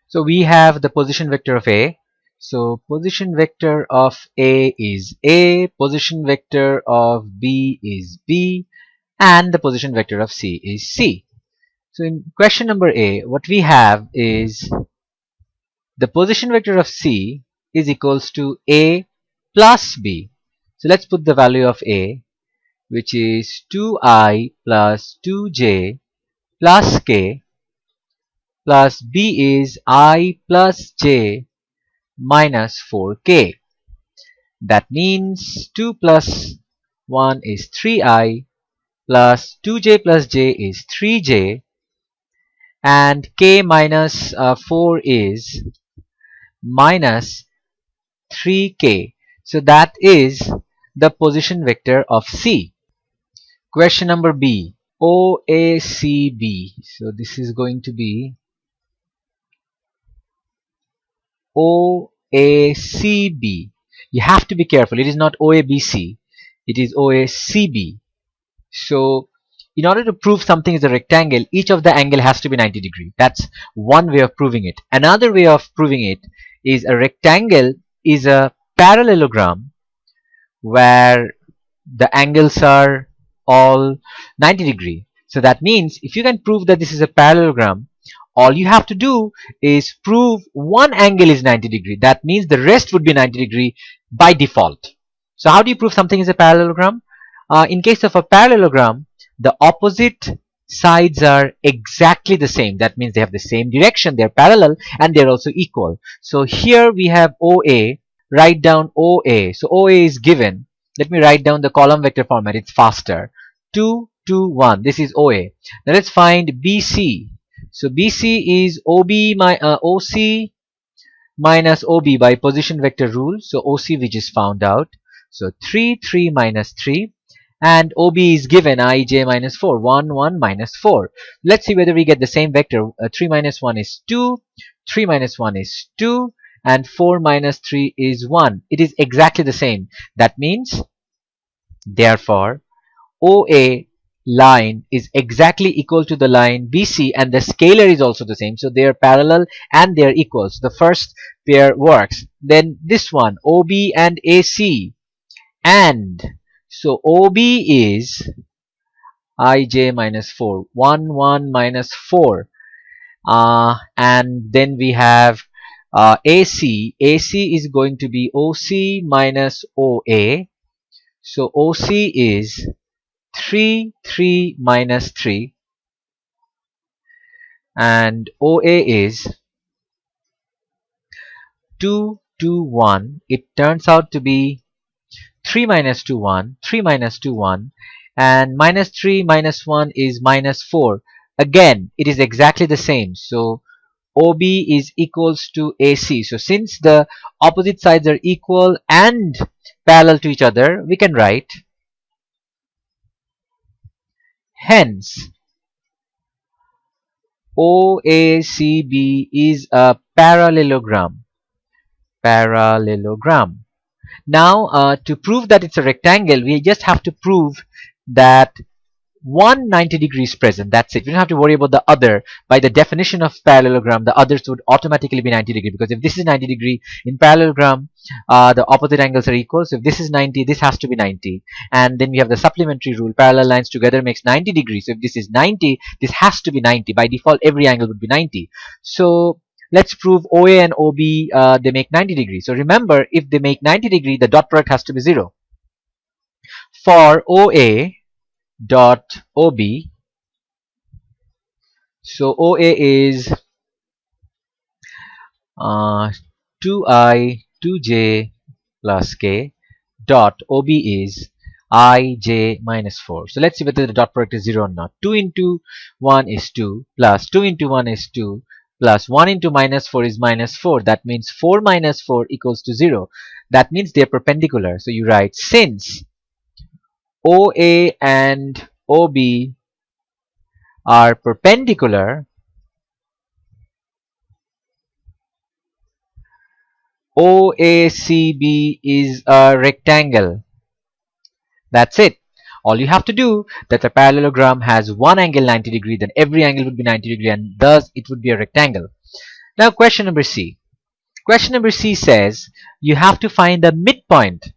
So we have the position vector of A. So position vector of A is A, position vector of B is B, and the position vector of C is C. So in question number A, what we have is the position vector of C is equals to A plus B. So let's put the value of A, which is 2I plus 2J plus K, plus B is I plus J minus 4K. That means 2 plus 1 is 3I, plus 2J plus J is 3J, and K minus 4 is minus 3K. So that is the position vector of C. Question number B, OACB. So this is going to be OACB. You have to be careful. It is not OABC. It is OACB. So in order to prove something is a rectangle, each of the angle has to be 90 degree. That's one way of proving it. Another way of proving it is a rectangle is a parallelogram where the angles are all 90 degree. So that means if you can prove that this is a parallelogram, all you have to do is prove one angle is 90 degree. That means the rest would be 90 degree by default. So how do you prove something is a parallelogram? In case of a parallelogram, the opposite sides are exactly the same. That means they have the same direction, they're parallel, and they're also equal. So here we have OA. Write down OA. So OA is given. Let me write down the column vector format, it's faster. 2, 2, 1. This is OA. Now let's find BC. So BC is OC minus OB by position vector rule. So OC we just found out. So 3, 3 minus 3. And OB is given IJ minus 4. 1, 1 minus 4. Let's see whether we get the same vector. 3 minus 1 is 2. 3 minus 1 is 2. And 4 minus 3 is 1. It is exactly the same. That means, therefore, OA line is exactly equal to the line BC, and the scalar is also the same. So they are parallel and they are equal. So the first pair works. Then this one, OB and AC. And so OB is IJ minus 4. 1, 1 minus 4. And then we have AC. AC is going to be OC minus OA. So OC is 3, 3 minus 3. And OA is 2, 2, 1. It turns out to be 3 minus 2, 1. 3 minus 2, 1. And minus 3 minus 1 is minus 4. Again, it is exactly the same. So OB is equals to AC. So since the opposite sides are equal and parallel to each other, we can write, hence OACB is a parallelogram. Parallelogram. Now to prove that it's a rectangle, we just have to prove that one 90 degrees present. That's it. We don't have to worry about the other. By the definition of parallelogram, the others would automatically be 90 degree, because if this is 90 degree in parallelogram, the opposite angles are equal. So if this is 90, this has to be 90. And then we have the supplementary rule, parallel lines together makes 90 degrees. So if this is 90, this has to be 90. By default, every angle would be 90. So let's prove OA and OB, they make 90 degrees. So remember, if they make 90 degree, the dot product has to be 0. For OA dot OB, so OA is 2I 2J plus K, dot OB is IJ minus 4. So let's see whether the dot product is 0 or not. 2 into 1 is 2, plus 2 into 1 is 2, plus 1 into minus 4 is minus 4. That means 4 minus 4 equals to 0. That means they are perpendicular. So you write, since OA and OB are perpendicular, OACB is a rectangle. That's it. All you have to do, that a parallelogram has one angle 90 degree, then every angle would be 90 degree, and thus it would be a rectangle. Now question number C. Question number C says you have to find the midpoint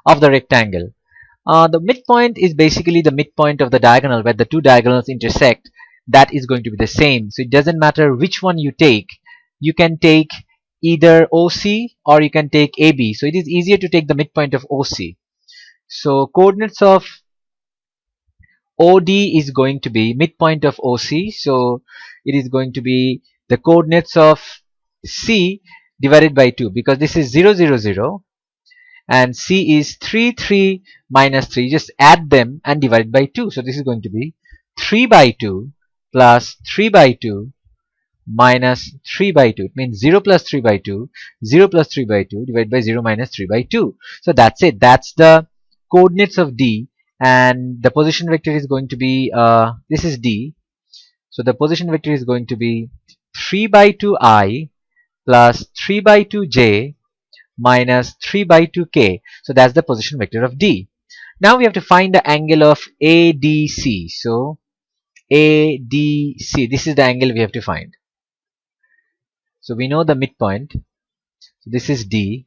of the rectangle. The midpoint is basically the midpoint of the diagonal where the two diagonals intersect. That is going to be the same. So it doesn't matter which one you take. You can take either OC or you can take AB. So it is easier to take the midpoint of OC. So coordinates of OD is going to be midpoint of OC. So it is going to be the coordinates of C divided by 2, because this is 0, 0, 0 and C is 3, 3 minus 3. Just add them and divide by 2. So this is going to be 3 by 2 plus 3 by 2 minus 3 by 2. It means 0 plus 3 by 2, 0 plus 3 by 2 divided by 0 minus 3 by 2. So that's it. That's the coordinates of D, and the position vector is going to be, this is D. So the position vector is going to be 3 by 2 I plus 3 by 2 J minus 3 by 2 K. So that's the position vector of D. Now we have to find the angle of ADC. So ADC, this is the angle we have to find. So we know the midpoint. So this is D.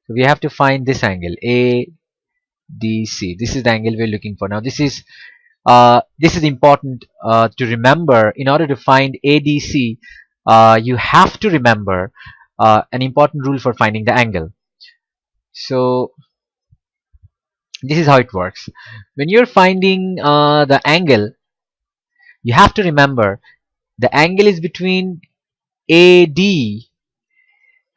So we have to find this angle ADC. This is the angle we're looking for. Now this is important to remember. In order to find ADC, you have to remember an important rule for finding the angle. So this is how it works. When you're finding the angle, you have to remember the angle is between AD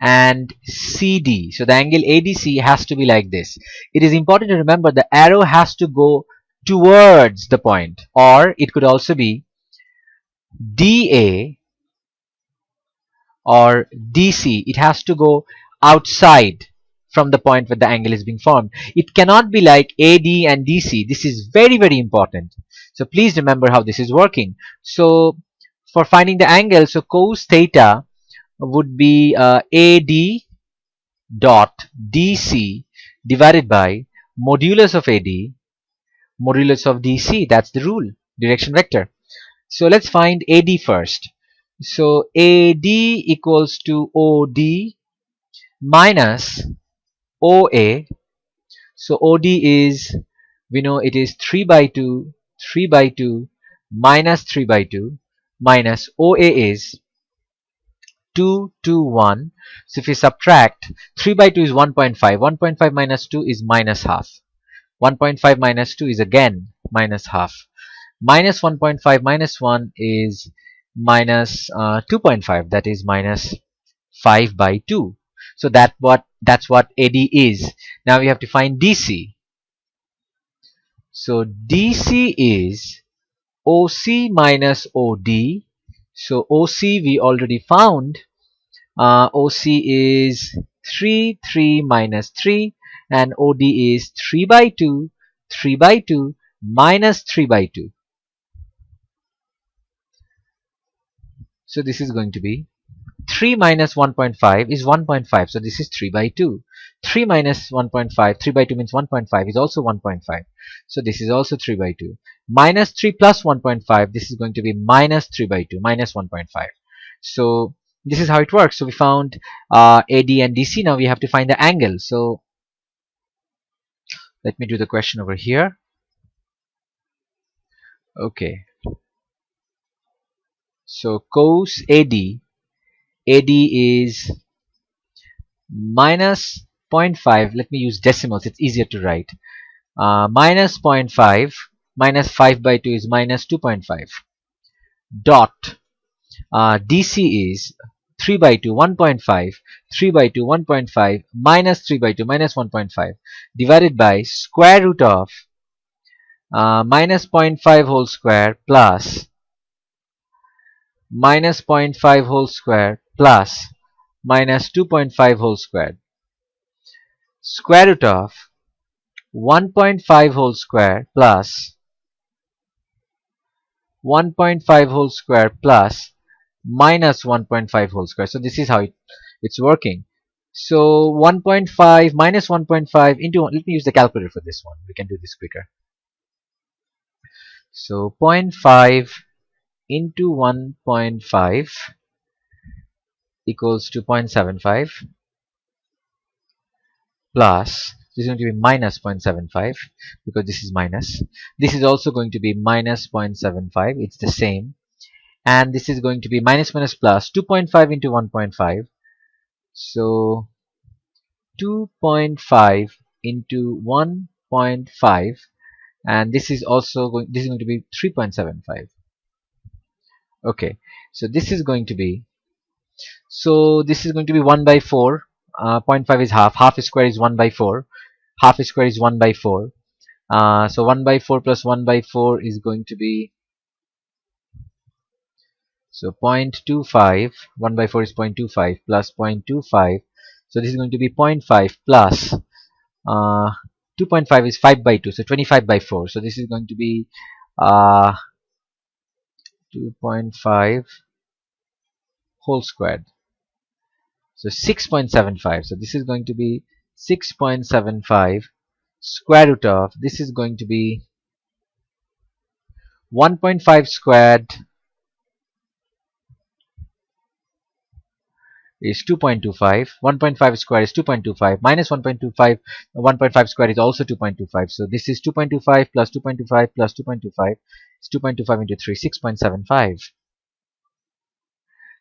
and CD. So the angle ADC has to be like this. It is important to remember the arrow has to go towards the point, or it could also be DA or DC. It has to go outside from the point where the angle is being formed. It cannot be like AD and DC. This is very, very important. So please remember how this is working. So for finding the angle, so cos theta would be AD dot DC divided by modulus of AD modulus of DC. That's the rule, direction vector. So let's find AD first. So AD equals to OD minus OA. So OD is, we know it is 3 by 2, 3 by 2 minus 3 by 2 minus OA is 2, 2, 1. So if we subtract, 3 by 2 is 1.5. 1.5 minus 2 is minus half. 1.5 minus 2 is again minus half. Minus 1.5 minus 1 is minus 2.5. That is minus 5 by 2. So that's what AD is. Now we have to find DC. So DC is OC minus OD. So OC we already found. OC is 3, 3 minus 3, and OD is 3 by 2, 3 by 2 minus 3 by 2. So this is going to be 3 minus 1.5 is 1.5. So this is 3 by 2. 3 minus 1.5, 3 by 2 means 1.5 is also 1.5. So this is also 3 by 2. Minus 3 plus 1.5, this is going to be minus 3 by 2, minus 1.5. So this is how it works. So we found AD and DC. Now we have to find the angle. So let me do the question over here. Okay. So cos AD is minus 0.5. Let me use decimals. It's easier to write. Minus 0.5 minus 5 by 2 is minus 2.5. Dot. DC is 3 by 2, 1.5, 3 by 2, 1.5, minus 3 by 2, minus 1.5, divided by square root of minus 0.5 whole square plus minus 0.5 whole square plus minus 2.5 whole square. Square root of 1.5 whole square plus 1.5 whole square plus minus 1.5 whole square. So this is how it's working. So 1.5 minus 1.5 into, let me use the calculator for this one. We can do this quicker. So 0.5 into 1.5 equals to 0.75 plus, this is going to be minus 0.75 because this is minus. This is also going to be minus 0.75. It's the same. And this is going to be minus minus plus 2.5 into 1.5. So 2.5 into 1.5, and this is also going, this is going to be 3.75. Okay, so this is going to be, so this is going to be 1 by 4. 0.5 is half. Half square is 1 by 4. Half square is 1 by 4. So 1 by 4 plus 1 by 4 is going to be, so 0.25. 1 by 4 is 0.25 plus 0.25. So this is going to be 0.5 plus 2.5 is 5 by 2. So 25 by 4. So this is going to be 2.5 whole squared. So 6.75. So this is going to be 6.75 square root of, this is going to be 1.5 squared is 2.25. 1.5 square is 2.25 minus 1.25. 1.5 square is also 2.25. So this is 2.25 plus 2.25 plus 2.25 is 2.25 into 3, 6.75.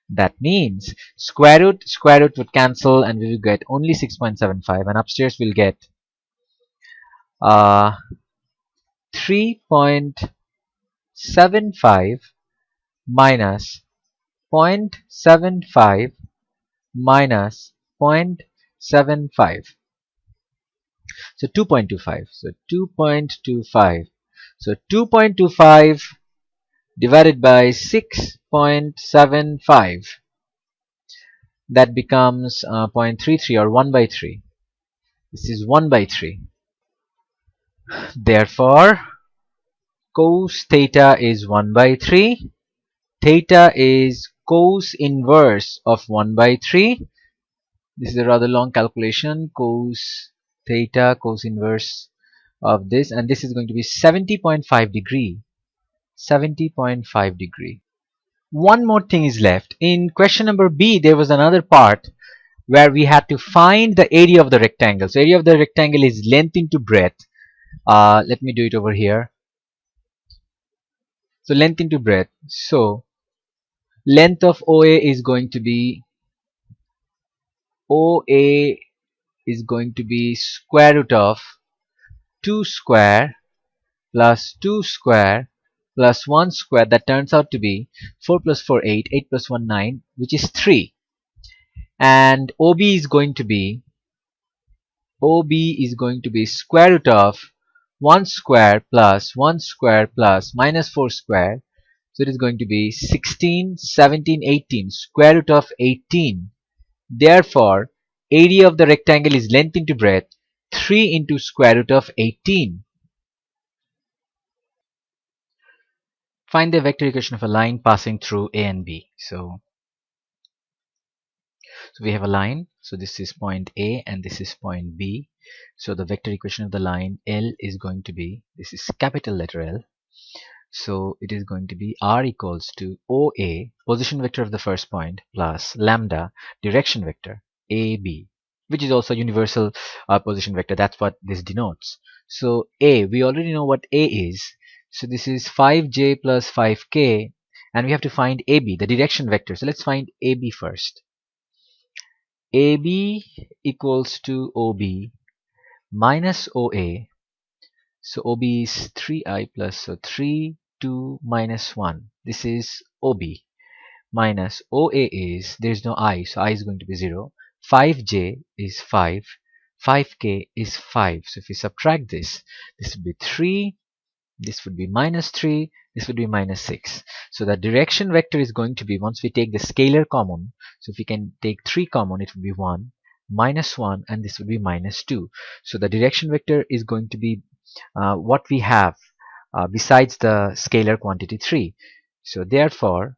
That means square root would cancel, and we will get only 6.75, and upstairs we'll get 3.75 minus 0.75 minus 0.75. So 2.25. So 2.25. So 2.25 divided by 6.75. That becomes 0.33 or 1 by 3. This is 1 by 3. Therefore, cos theta is 1 by 3. Theta is cos inverse of 1 by 3. This is a rather long calculation. Cos theta, cos inverse of this, and this is going to be 70.5 degree. 70.5 degree. One more thing is left. In question number B, there was another part where we had to find the area of the rectangle. So area of the rectangle is length into breadth. Let me do it over here. So length into breadth. So length of OA is going to be, OA is going to be square root of 2 square plus 2 square plus 1 square. That turns out to be 4 plus 4 8, 8 plus 1 9, which is 3. And OB is going to be, square root of 1 square plus 1 square plus minus 4 square. So it is going to be 16, 17, 18, square root of 18. Therefore, area of the rectangle is length into breadth, 3 into square root of 18. Find the vector equation of a line passing through A and B. So we have a line. So this is point A and this is point B. So the vector equation of the line L is going to be, this is capital letter L. So it is going to be R equals to OA, position vector of the first point, plus lambda, direction vector, AB, which is also universal position vector. That's what this denotes. So A, we already know what A is. So this is 5j plus 5k, and we have to find AB, the direction vector. So let's find AB first. AB equals to OB minus OA. So OB is 3i plus, so 3, 2, minus 1. This is OB. Minus OA is, there is no I, so I is going to be 0. 5j is 5. 5k is 5. So if we subtract this, this would be 3. This would be minus 3. This would be minus 6. So the direction vector is going to be, once we take the scalar common, so if we can take 3 common, it would be 1, minus 1, and this would be minus 2. So the direction vector is going to be what we have besides the scalar quantity 3. So therefore,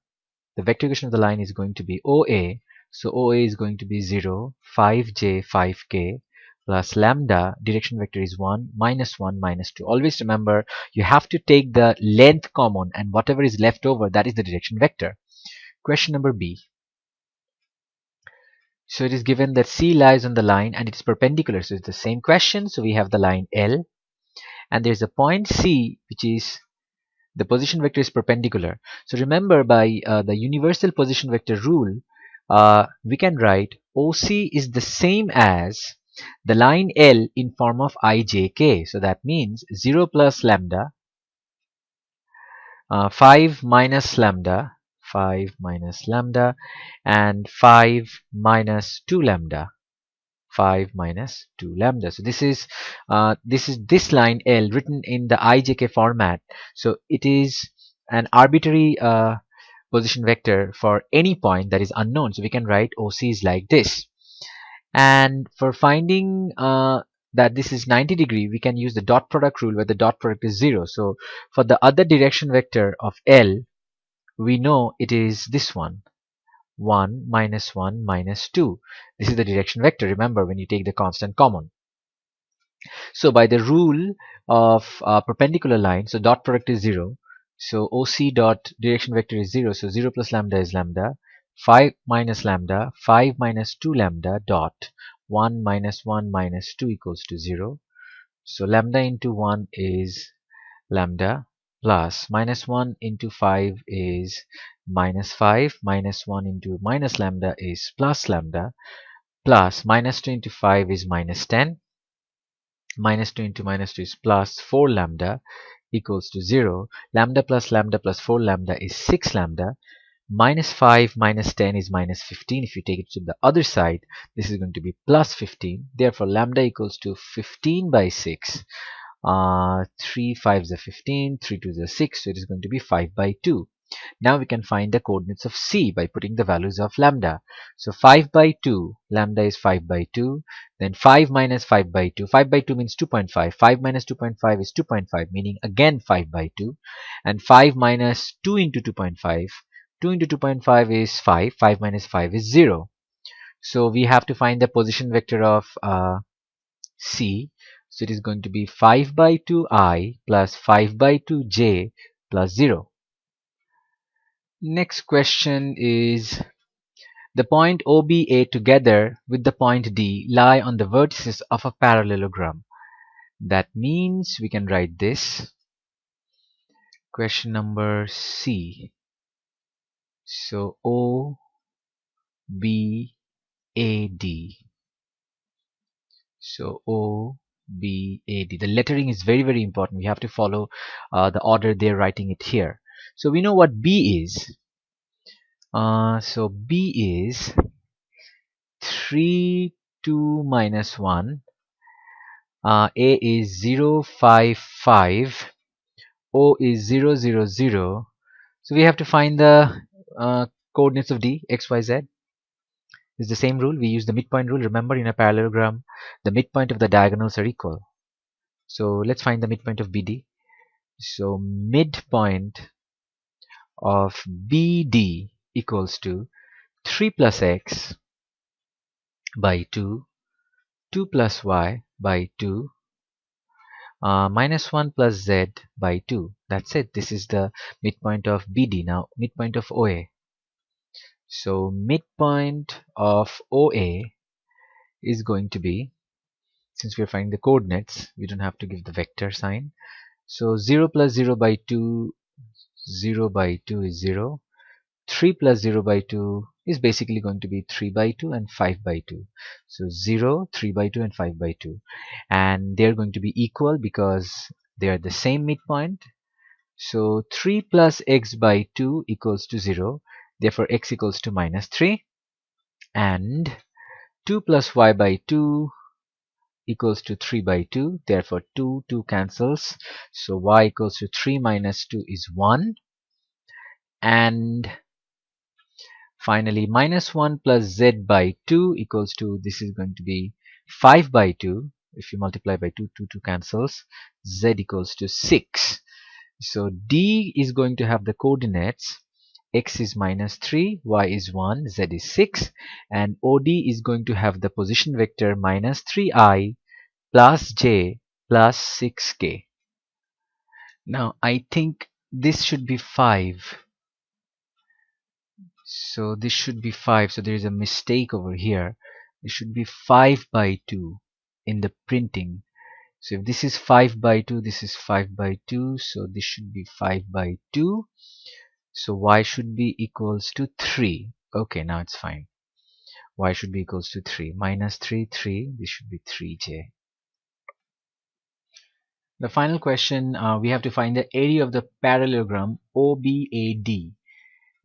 the vector equation of the line is going to be OA. So OA is going to be 0, 5j, 5k, plus lambda, direction vector is 1, minus 1, minus 2. Always remember, you have to take the length common, and whatever is left over, that is the direction vector. Question number B. So it is given that C lies on the line and it is perpendicular. So it's the same question. So we have the line L and there's a point C which is the position vector is perpendicular. So remember, by the universal position vector rule, we can write OC is the same as the line L in form of ijk. So that means 0 plus lambda, 5 minus lambda, 5 minus lambda, and 5 minus 2 lambda. 5 minus 2 lambda. So this is this line L written in the ijk format. So it is an arbitrary position vector for any point that is unknown. So we can write OC is like this. And for finding that this is 90 degree, we can use the dot product rule where the dot product is 0. So for the other direction vector of L, we know it is this one. 1 minus 1 minus 2. This is the direction vector, remember, when you take the constant common. So by the rule of perpendicular line, so dot product is 0. So OC dot direction vector is 0. So 0 plus lambda is lambda. 5 minus lambda, 5 minus 2 lambda dot 1 minus 1 minus 2 equals to 0. So lambda into 1 is lambda plus minus 1 into 5 is minus 5, minus 1 into minus lambda is plus lambda, plus minus 2 into 5 is minus 10, minus 2 into minus 2 is plus 4 lambda equals to 0. Lambda plus 4 lambda is 6 lambda. Minus 5 minus 10 is minus 15. If you take it to the other side, this is going to be plus 15. Therefore, lambda equals to 15 by 6. 3 5s are 15, 3 2s are 6, so it is going to be 5 by 2. Now we can find the coordinates of C by putting the values of lambda. So 5 by 2, lambda is 5 by 2, then 5 minus 5 by 2, 5 by 2 means 2.5, 5 minus 2.5 is 2.5, meaning again 5 by 2, and 5 minus 2 into 2.5, 2 into 2.5 is 5, 5 minus 5 is 0. So we have to find the position vector of C. So it is going to be 5 by 2i plus 5 by 2j plus 0. Next question is, the point OBA together with the point D lie on the vertices of a parallelogram. That means we can write this. Question number C. So OBAD. So OBAD. The lettering is very, very important. We have to follow the order they're writing it here. So we know what B is. So B is 3, 2 minus 1. A is 0, 5, 5. O is 0, 0, 0. So we have to find the coordinates of D, x, y, z. It's the same rule. We use the midpoint rule. Remember, in a parallelogram, the midpoint of the diagonals are equal. So let's find the midpoint of BD. So midpoint of BD equals to 3 plus x by 2, 2 plus y by 2, minus 1 plus z by 2. That's it. This is the midpoint of BD. Now, midpoint of OA. So midpoint of OA is going to be, since we're finding the coordinates, we don't have to give the vector sign. So 0 plus 0 by 2, 0 by 2 is 0. 3 plus 0 by 2 is basically going to be 3 by 2 and 5 by 2. So 0, 3 by 2 and 5 by 2. And they're going to be equal because they are the same midpoint. So 3 plus x by 2 equals to 0. Therefore, x equals to minus 3. And 2 plus y by 2 equals to 3 by 2. Therefore, 2 cancels. So y equals to 3 minus 2 is 1. And finally, minus 1 plus z by 2 equals to, this is going to be 5 by 2. If you multiply by 2, 2 cancels. Z equals to 6. So D is going to have the coordinates. X is minus 3, y is 1, z is 6. And OD is going to have the position vector minus 3i plus j plus 6k. Now, I think this should be 5. So this should be 5. So there is a mistake over here. it should be 5 by 2 in the printing. So if this is 5 by 2, this is 5 by 2, so this should be 5 by 2. So y should be equals to 3. Okay, now it's fine. Y should be equals to 3. Minus 3, 3. This should be 3j. The final question, we have to find the area of the parallelogram OBAD.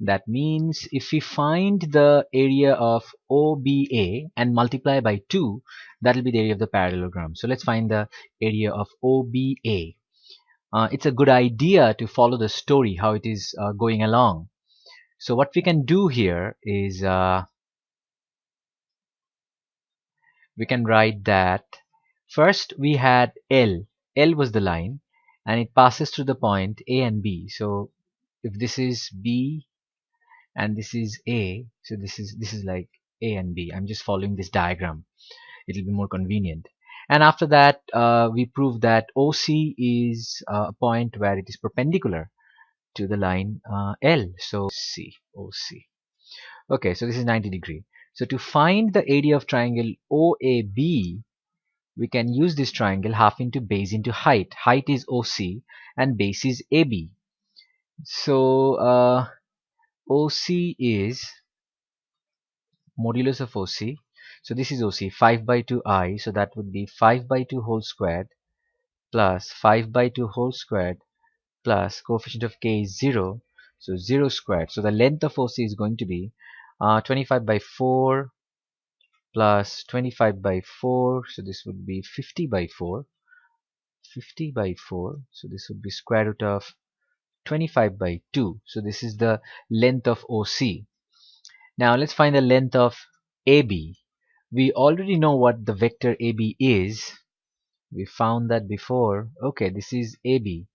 That means if we find the area of OBA and multiply by 2, that will be the area of the parallelogram. So let's find the area of OBA. It's a good idea to follow the story, how it is going along. So what we can do here is we can write that first we had L. L was the line and it passes through the point A and B. So if this is B and this is A, so this is like A and B. I'm just following this diagram. It'll be more convenient. And after that, we prove that OC is a point where it is perpendicular to the line L. So OC. Okay, so this is 90 degree. So to find the area of triangle OAB, we can use this triangle half into base into height. Height is OC and base is AB. So OC is modulus of OC. So this is OC 5 by 2i. So that would be 5 by 2 whole squared plus 5 by 2 whole squared plus coefficient of k is 0. So 0 squared. So the length of OC is going to be 25 by 4 plus 25 by 4. So this would be 50 by 4. 50 by 4. So this would be square root of 25 by 2. So this is the length of OC. Now let's find the length of AB. We already know what the vector AB is. We found that before. Okay, this is AB.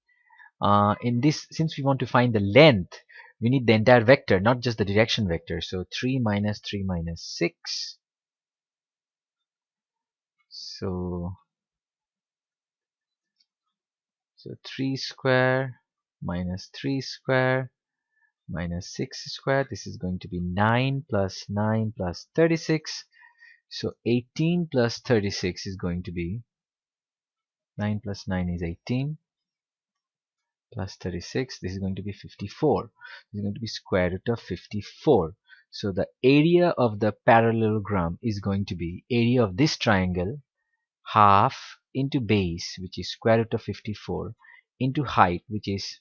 In this, since we want to find the length, we need the entire vector, not just the direction vector. So 3 minus 3 minus 6. So 3 square minus 3 square minus 6 square. This is going to be 9 plus 9 plus 36. So 18 plus 36 is going to be 9 plus 9 is 18 plus 36. This is going to be 54. This is going to be square root of 54. So the area of the parallelogram is going to be area of this triangle half into base, which is square root of 54, into height, which is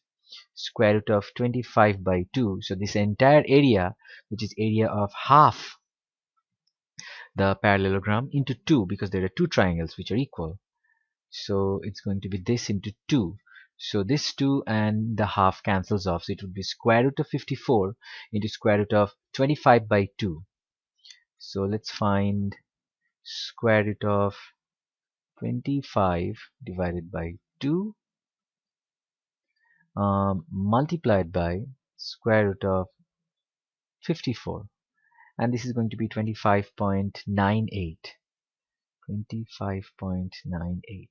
square root of 25 by 2. So this entire area, which is area of half the parallelogram, into 2, because there are two triangles which are equal. So it's going to be this into 2. So this 2 and the half cancels off. So it would be square root of 54 into square root of 25 by 2. So let's find square root of 25 divided by 2 multiplied by square root of 54. And this is going to be 25.98. 25.98.